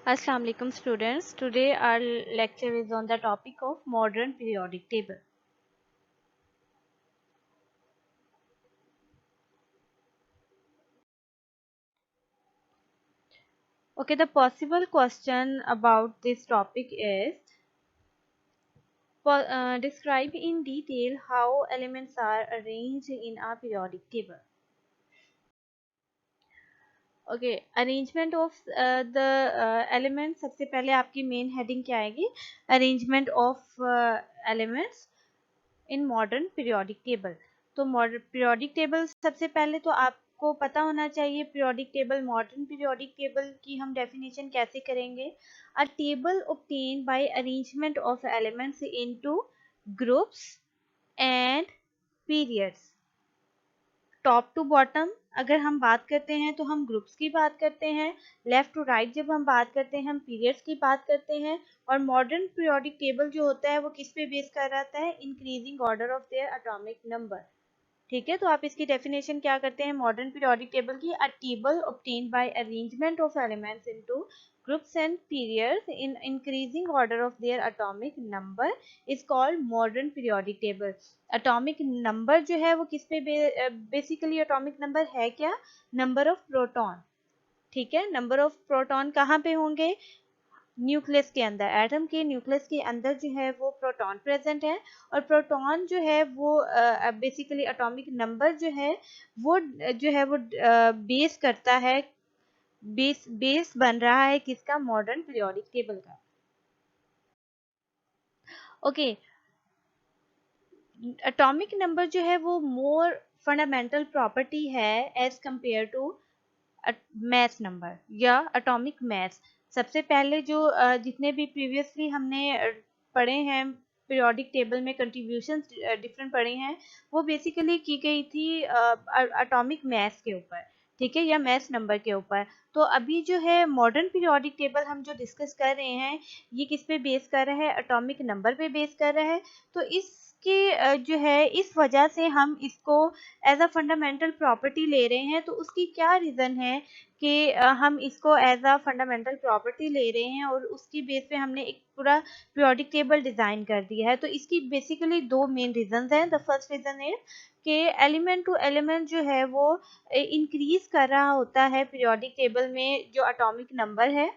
Assalamu alaikum students. Today our lecture is on the topic of modern periodic table. Okay, the possible question about this topic is describe in detail how elements are arranged in a periodic table. Okay, arrangement of the elements. सबसे पहले आपकी main heading क्या आएगी? Arrangement of elements in modern periodic table. तो modern periodic table सबसे पहले तो आपको पता होना चाहिए periodic table, modern periodic table की हम डेफिनेशन कैसे करेंगे? A table obtain by arrangement of elements into groups and periods. Top to bottom अगर हम बात करते हैं तो हम ग्रुप्स की बात करते हैं, लेफ्ट टू राइट जब हम बात करते हैं हम पीरियड्स की बात करते हैं। और मॉडर्न पीरियोडिक टेबल जो होता है वो किस पे बेस कर रहता है? Increasing order of their atomic number. ठीक है, तो आप इसकी डेफिनेशन क्या करते हैं मॉडर्न पीरियोडिक टेबल की? अ table obtained by arrangement of elements into groups and periods in increasing order of their atomic number is called modern periodic table. Atomic number जो है वो किस पे बेसिकली एटॉमिक नंबर है क्या? Number of proton. ठीक है, नंबर ऑफ प्रोटॉन कहाँ पे होंगे? न्यूक्लियस के अंदर, एटम के न्यूक्लियस के अंदर जो है वो प्रोटॉन प्रेजेंट है। और प्रोटॉन जो है वो बेसिकली एटॉमिक नंबर जो है वो बेस करता है, बेस बन रहा है किसका? मॉडर्न पीरियोडिक टेबल का। ओके, एटॉमिक नंबर जो है वो मोर फंडामेंटल प्रॉपर्टी है as compared to mass number या एटॉमिक मैथ। सबसे पहले जो जितने भी प्रीवियसली हमने पढ़े हैं पीरियोडिक टेबल में कंट्रीब्यूशन डिफरेंट पढ़े हैं, वो बेसिकली की गई थी एटॉमिक मैथ के ऊपर, ठीक है, या मैथ नंबर के ऊपर। तो अभी जो है मॉडर्न पीरियोडिक टेबल हम जो डिस्कस कर रहे हैं ये किस पे बेस कर रहा है? एटॉमिक नंबर पे बेस कर रहा है। तो इसके जो है इस वजह से हम इसको एज अ फंडामेंटल प्रॉपर्टी ले रहे हैं। तो उसकी क्या रीज़न है कि हम इसको एज अ फंडामेंटल प्रॉपर्टी ले रहे हैं और उसकी बेस पे हमने एक पूरा पीरियोडिक टेबल डिज़ाइन कर दिया है? तो इसकी बेसिकली दो मेन रीजंस हैं। द फर्स्ट रीज़न है कि एलिमेंट टू एलिमेंट जो है वो इंक्रीज कर रहा होता है पीरियोडिक टेबल में जो एटॉमिक नंबर है,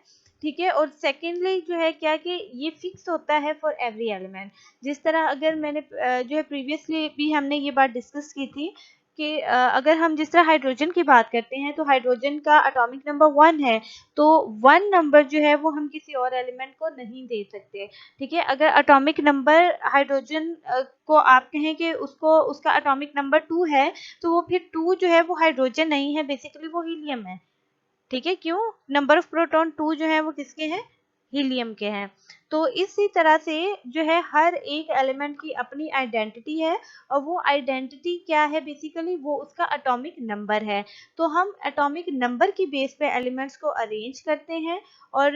ठीक है। और सेकेंडली जो है क्या कि ये फिक्स होता है फॉर एवरी एलिमेंट। जिस तरह अगर मैंने जो है प्रीवियसली भी हमने ये बात डिस्कस की थी कि अगर हम जिस तरह हाइड्रोजन की बात करते हैं तो हाइड्रोजन का एटॉमिक नंबर 1 है, तो 1 नंबर जो है वो हम किसी और एलिमेंट को नहीं दे सकते, ठीक है। अगर एटॉमिक नंबर हाइड्रोजन को आप कहें कि उसको उसका एटॉमिक नंबर 2 है, तो वो फिर 2 जो है वो हाइड्रोजन नहीं है, बेसिकली वो हीलियम है, ठीक है। क्यों? नंबर ऑफ प्रोटॉन 2 जो है वो किसके हैं? हीलियम के हैं। तो इसी तरह से जो है हर एक एलिमेंट की अपनी आइडेंटिटी है और वो आइडेंटिटी क्या है? बेसिकली वो उसका एटॉमिक नंबर है। तो हम एटॉमिक नंबर की बेस पे एलिमेंट्स को अरेंज करते हैं। और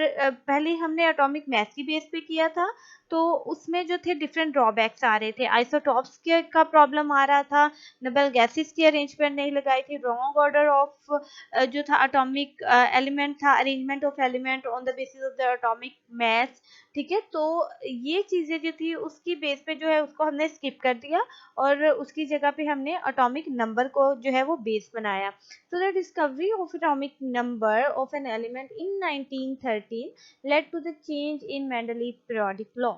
पहले हमने एटॉमिक मास की बेस पे किया था, तो उसमें जो थे डिफरेंट ड्रॉबैक्स आ रहे थे, आइसोटॉप्स के का प्रॉब्लम आ रहा था, नोबेल गैसेस की अरेंजमेंट नहीं लगाई थी, रॉन्ग ऑर्डर ऑफ जो था एटॉमिक एलिमेंट था, arrangement of element on the basis of the atomic mass, ठीक है। तो ये चीजें जो थी उसकी बेस पे जो है उसको हमने स्किप कर दिया और उसकी जगह पे हमने एटॉमिक नंबर को जो है वो बेस बनाया। So the discovery of atomic number of an element in 1913 led to the change in Mendeleev periodic law,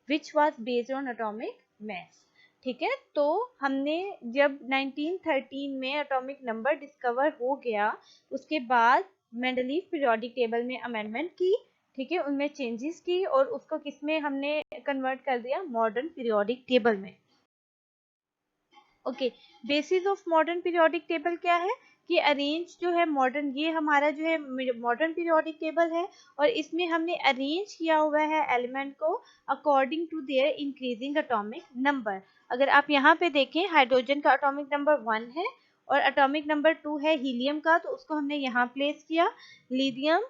which was based on atomic mass. ठीक है, तो हमने जब 1913 में एटॉमिक नंबर डिस्कवर हो गया, उसके बाद मेंडलीव पीरियोडिक टेबल में अमेंडमेंट की, ठीक है, उनमें चेंजेस की और उसको किसमें हमने कन्वर्ट कर दिया? मॉडर्न पीरियोडिक टेबल में। Okay, basis of modern periodic table क्या है कि अरेंज जो है मॉडर्न, ये हमारा जो है मॉडर्न पीरियोडिक टेबल है और इसमें हमने अरेंज किया हुआ है एलिमेंट को according to their increasing atomic number. अगर आप यहाँ पे देखें हाइड्रोजन का एटॉमिक नंबर 1 है और एटॉमिक नंबर 2 है हीलियम का, तो उसको हमने यहाँ प्लेस किया। Lithium,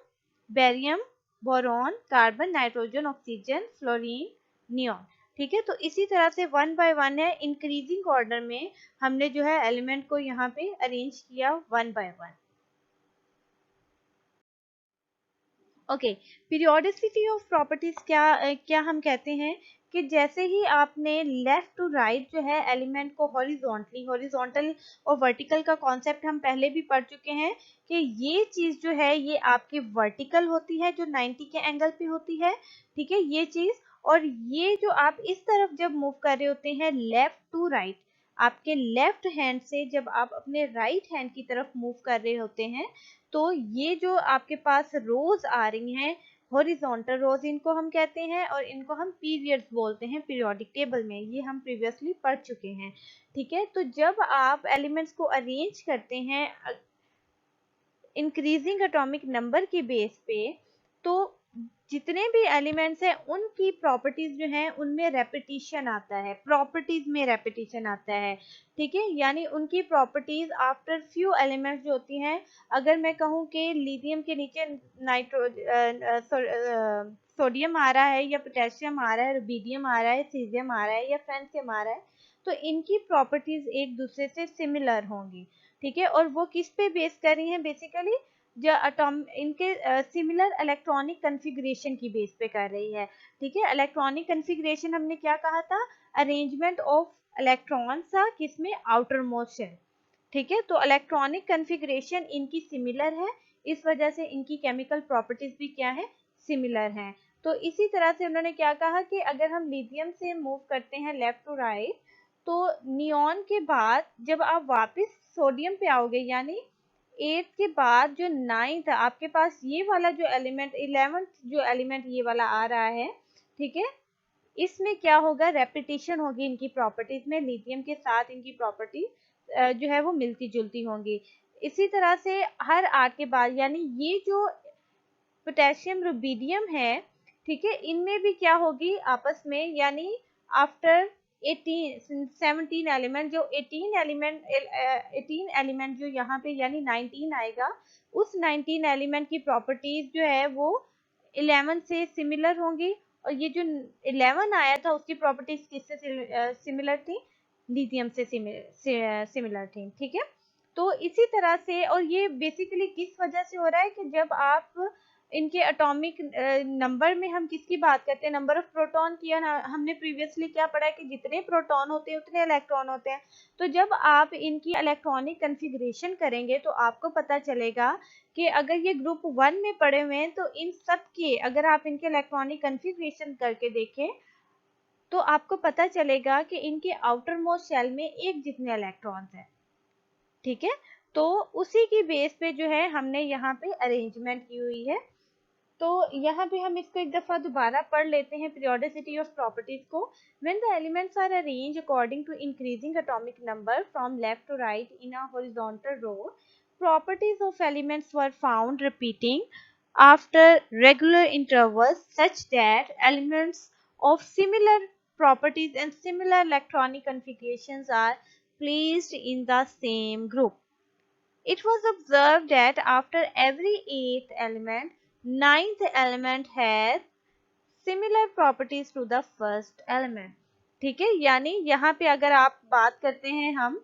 barium, boron, carbon, nitrogen, oxygen, fluorine, neon, ठीक है। तो इसी तरह से 1 बाय 1 है, इंक्रीजिंग ऑर्डर में हमने जो है एलिमेंट को यहाँ पे अरेंज किया 1 by 1। Okay, periodicity of properties क्या हम कहते हैं कि जैसे ही आपने लेफ्ट टू राइट जो है एलिमेंट को हॉरिजॉन्टल और वर्टिकल का कॉन्सेप्ट हम पहले भी पढ़ चुके हैं कि ये चीज जो है ये आपकी वर्टिकल होती है जो 90 के एंगल पे होती है, ठीक है ये चीज। और ये जो आप इस तरफ जब मूव कर रहे होते हैं लेफ्ट टू राइट, आपके लेफ्ट हैंड से जब आप अपने राइट हैंड की तरफ मूव कर रहे होते हैं, तो ये जो आपके पास रोज आ रही हैं हॉरिजॉन्टल रोज इनको हम कहते हैं, और इनको हम पीरियड्स बोलते हैं पीरियोडिक टेबल में, ये हम प्रीवियसली पढ़ चुके हैं, ठीक है। तो जब आप एलिमेंट्स को अरेंज करते हैं इंक्रीजिंग एटॉमिक नंबर के बेस पे, तो जितने भी एलिमेंट्स हैं उनकी प्रॉपर्टीज जो हैं उनमें रेपिटेशन आता है, प्रॉपर्टीज में रेपिटेशन आता है, ठीक है। यानी उनकी प्रॉपर्टीज आफ्टर फ्यू एलिमेंट्स जो होती हैं, अगर मैं कहूँ कि लिथियम के नीचे नाइट्रो सोडियम आ रहा है या पोटेशियम आ रहा है, रुबिडियम आ रहा है, सीजियम आ रहा है या फ्रांसियम आ रहा है, तो इनकी प्रॉपर्टीज एक दूसरे से सिमिलर होंगी, ठीक है। और वो किस पे बेस कर रही हैं बेसिकली, जो अटोम इनके सिमिलर इलेक्ट्रॉनिक कन्फिग्रेशन की बेस पे कर रही है, ठीक है। इलेक्ट्रॉनिक कन्फिग्रेशन हमने क्या कहा था, अरेंजमेंट ऑफ इलेक्ट्रॉन्स का किसमें, आउटर मोस्ट शेल, ठीक है। तो इलेक्ट्रॉनिक कन्फिग्रेशन इनकी सिमिलर है, इस वजह से इनकी केमिकल प्रॉपर्टीज भी क्या है, सिमिलर हैं। तो इसी तरह से उन्होंने क्या कहा कि अगर हम लिथियम से मूव करते हैं लेफ्ट टू राइट, तो नियॉन के बाद जब आप वापस सोडियम पे आओगे, यानी 8 के बाद जो 9th आपके पास ये वाला जो एलिमेंट 11th जो एलिमेंट ये वाला आ रहा है, ठीक है, इसमें क्या होगा, रेपिटेशन होगी इनकी प्रॉपर्टीज में, लिथियम के साथ इनकी प्रॉपर्टी जो है वो मिलती जुलती होंगी। इसी तरह से हर 8 के बाद, यानी ये जो पोटेशियम रुबिडियम है, ठीक है, इनमें भी क्या होगी आपस में, यानी आफ्टर 17 एलिमेंट, जो 18 एलिमेंट जो यहाँ पे यानी 19 आएगा, उस 19 एलिमेंट की प्रॉपर्टीज जो है वो 11 से सिमिलर होंगी, और ये जो 11 आया था उसकी प्रॉपर्टीज किससे सिमिलर थी, लिथियम से सिमिलर थी, ठीक है। तो इसी तरह से, और ये बेसिकली किस वजह से हो रहा है कि जब आप इनके एटॉमिक नंबर में हम किसकी बात करते हैं, नंबर ऑफ प्रोटॉन की, हमने प्रीवियसली क्या पढ़ा है कि जितने प्रोटॉन होते हैं उतने इलेक्ट्रॉन होते हैं। तो जब आप इनकी इलेक्ट्रॉनिक कन्फिग्रेशन करेंगे तो आपको पता चलेगा कि अगर ये ग्रुप 1 में पड़े हुए हैं, तो इन सब के अगर आप इनके इलेक्ट्रॉनिक कन्फिग्रेशन करके देखें तो आपको पता चलेगा कि इनके आउटर मोस्ट शेल में एक जितने इलेक्ट्रॉन्स हैं, ठीक है। तो उसी की बेस पे जो है हमने यहाँ पे अरेंजमेंट की हुई है। तो यहाँ पे हम इसको एक दफा दोबारा पढ़ लेते हैं periodicity of properties को। When the elements are arranged according to increasing atomic number from left to right in a horizontal row, properties of elements were found repeating after regular intervals such that elements of similar properties and similar electronic configurations are placed in the same group. It was observed that after every eighth element, ninth element has similar properties to the first element. ठीक है, यानी यहाँ पे अगर आप बात करते हैं हम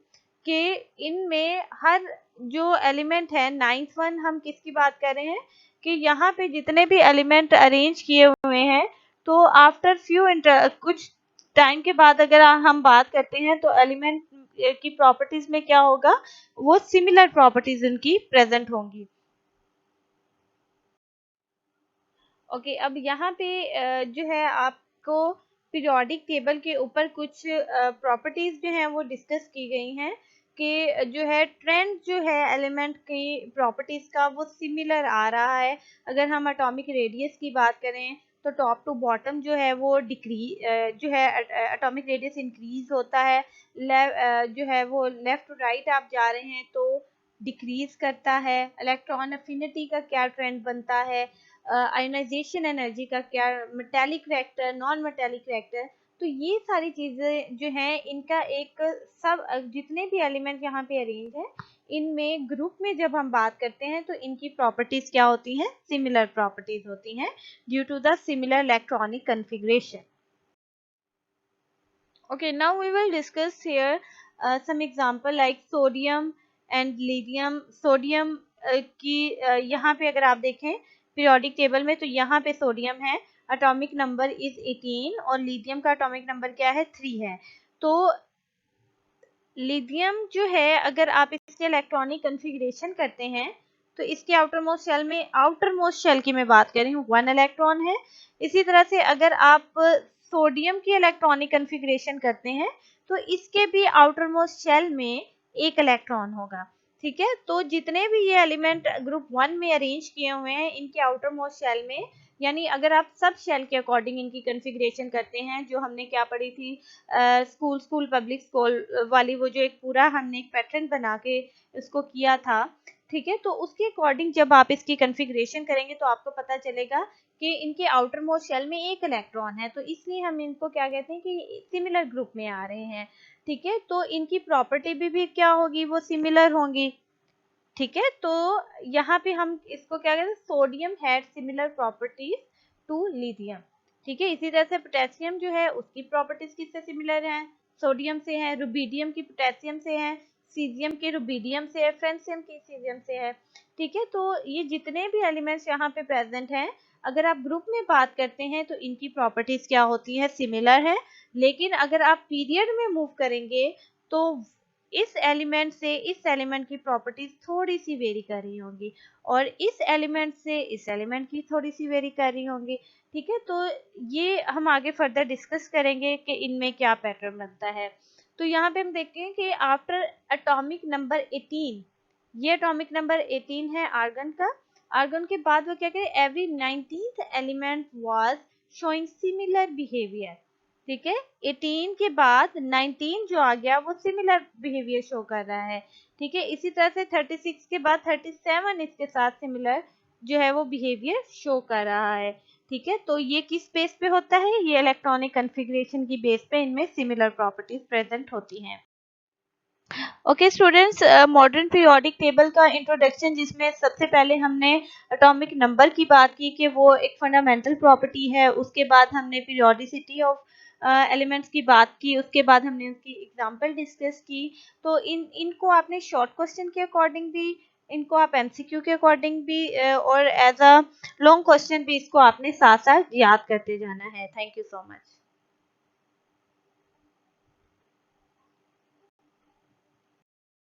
कि इनमें हर जो एलिमेंट है, नाइन्थ वन हम किसकी बात कर रहे हैं कि यहाँ पे जितने भी एलिमेंट अरेंज किए हुए हैं, तो आफ्टर फ्यू कुछ टाइम के बाद अगर हम बात करते हैं तो एलिमेंट की प्रॉपर्टीज में क्या होगा, वो सिमिलर प्रॉपर्टीज इनकी प्रेजेंट होंगी। ओके, अब यहाँ पे जो है आपको पीरियोडिक टेबल के ऊपर कुछ प्रॉपर्टीज जो हैं वो डिस्कस की गई हैं कि जो है ट्रेंड जो है एलिमेंट की प्रॉपर्टीज का वो सिमिलर आ रहा है। अगर हम एटॉमिक रेडियस की बात करें तो टॉप टू बॉटम जो है वो जो है एटॉमिक रेडियस इंक्रीज होता है, जो है वो लेफ्ट टू राइट आप जा रहे हैं तो डिक्रीज करता है। इलेक्ट्रॉन अफिनिटी का क्या ट्रेंड बनता है, आयोनाइजेशन एनर्जी का क्या, metallic reactor, non metallic reactor, तो ये सारी चीजें जो हैं इनका एक सब जितने भी एलिमेंट यहाँ पे अरेंज है इनमें ग्रुप में जब हम बात करते हैं तो इनकी प्रॉपर्टीज क्या होती हैं, सिमिलर प्रॉपर्टीज होती हैं due to the similar electronic configuration. Okay, now we will discuss here some example like sodium and lithium. Sodium की यहाँ पे अगर आप देखें पीरियोडिक टेबल में, तो यहाँ पे सोडियम है, एटॉमिक नंबर इज 18 और लिथियम का एटॉमिक नंबर क्या है 3 है। तो लिथियम जो है, अगर आप इसके इलेक्ट्रॉनिक कॉन्फ़िगरेशन करते हैं तो इसके आउटरमोस्ट शेल की मैं बात कर रही हूँ 1 इलेक्ट्रॉन है। इसी तरह से अगर आप सोडियम की इलेक्ट्रॉनिक कॉन्फ़िगरेशन करते हैं तो इसके भी आउटरमोस्ट शेल में 1 इलेक्ट्रॉन होगा। ठीक है, तो जितने भी ये एलिमेंट ग्रुप 1 में अरेंज किए हुए हैं इनके आउटरमोस्ट शेल में, यानी अगर आप सब शेल के अकॉर्डिंग इनकी कॉन्फ़िगरेशन करते हैं, जो हमने क्या पढ़ी थी स्कूल पब्लिक स्कूल वाली, वो जो एक पूरा हमने एक पैटर्न बना के इसको किया था। ठीक है, तो उसके अकॉर्डिंग जब आप इसकी कॉन्फ़िगरेशन करेंगे तो आपको पता चलेगा कि इनके आउटर मोस्ट शेल में 1 इलेक्ट्रॉन है, तो इसलिए हम इनको क्या कहते हैं कि सिमिलर ग्रुप में आ रहे हैं। ठीक है, तो इनकी प्रॉपर्टी भी क्या होगी, वो सिमिलर होंगी। ठीक है, तो यहाँ पे हम इसको क्या कहते हैं, sodium had similar properties to lithium. ठीक है, इसी तरह से पोटेशियम जो है उसकी प्रॉपर्टीज किससे सिमिलर हैं, सोडियम से है, रुबिडियम की पोटेशियम से है, सीजियम की रुबिडियम से है, फ्रेंसियम की सीजियम से है। ठीक है, तो ये जितने भी एलिमेंट्स यहाँ पे प्रेजेंट हैं, अगर आप ग्रुप में बात करते हैं तो इनकी प्रॉपर्टीज क्या होती है, सिमिलर है। लेकिन अगर आप पीरियड में मूव करेंगे तो इस एलिमेंट से इस एलिमेंट की प्रॉपर्टीज थोड़ी सी वेरी कर रही होंगी और इस एलिमेंट से इस एलिमेंट की थोड़ी सी वेरी कर रही होंगी। ठीक है, तो ये हम आगे फर्दर डिस्कस करेंगे कि इनमें क्या पैटर्न बनता है। तो यहाँ पे हम देखते हैं कि आफ्टर एटॉमिक नंबर 18, ये एटॉमिक नंबर 18 है आर्गन का। आर्गन के बाद वो क्या करें, every 19th element was showing similar behaviour. ठीक है, 18 के बाद 19 जो आ गया वो सिमिलर बिहेवियर शो कर रहा है। ठीक है, इसी तरह से 36 के बाद 37 इसके साथ सिमिलर जो है वो बिहेवियर शो कर रहा है। ठीक है, तो ये किस बेस पे होता है, ये इलेक्ट्रॉनिक कॉन्फ़िगरेशन की बेस पे इनमें सिमिलर प्रॉपर्टीज प्रेजेंट होती हैं। Okay students, modern periodic table का इंट्रोडक्शन, जिसमें सबसे पहले हमने एटॉमिक नंबर की बात की कि वो एक फंडामेंटल प्रॉपर्टी है, उसके बाद हमने पीरियोडिसिटी ऑफ एलिमेंट्स की बात की, उसके बाद हमने उसकी एग्जांपल डिस्कस की। तो इनको आपने शॉर्ट क्वेश्चन के अकॉर्डिंग भी, इनको आप एमसीक्यू के अकॉर्डिंग भी और एज अ लॉन्ग क्वेश्चन भी इसको आपने साथ साथ याद करते जाना है। Thank you so much.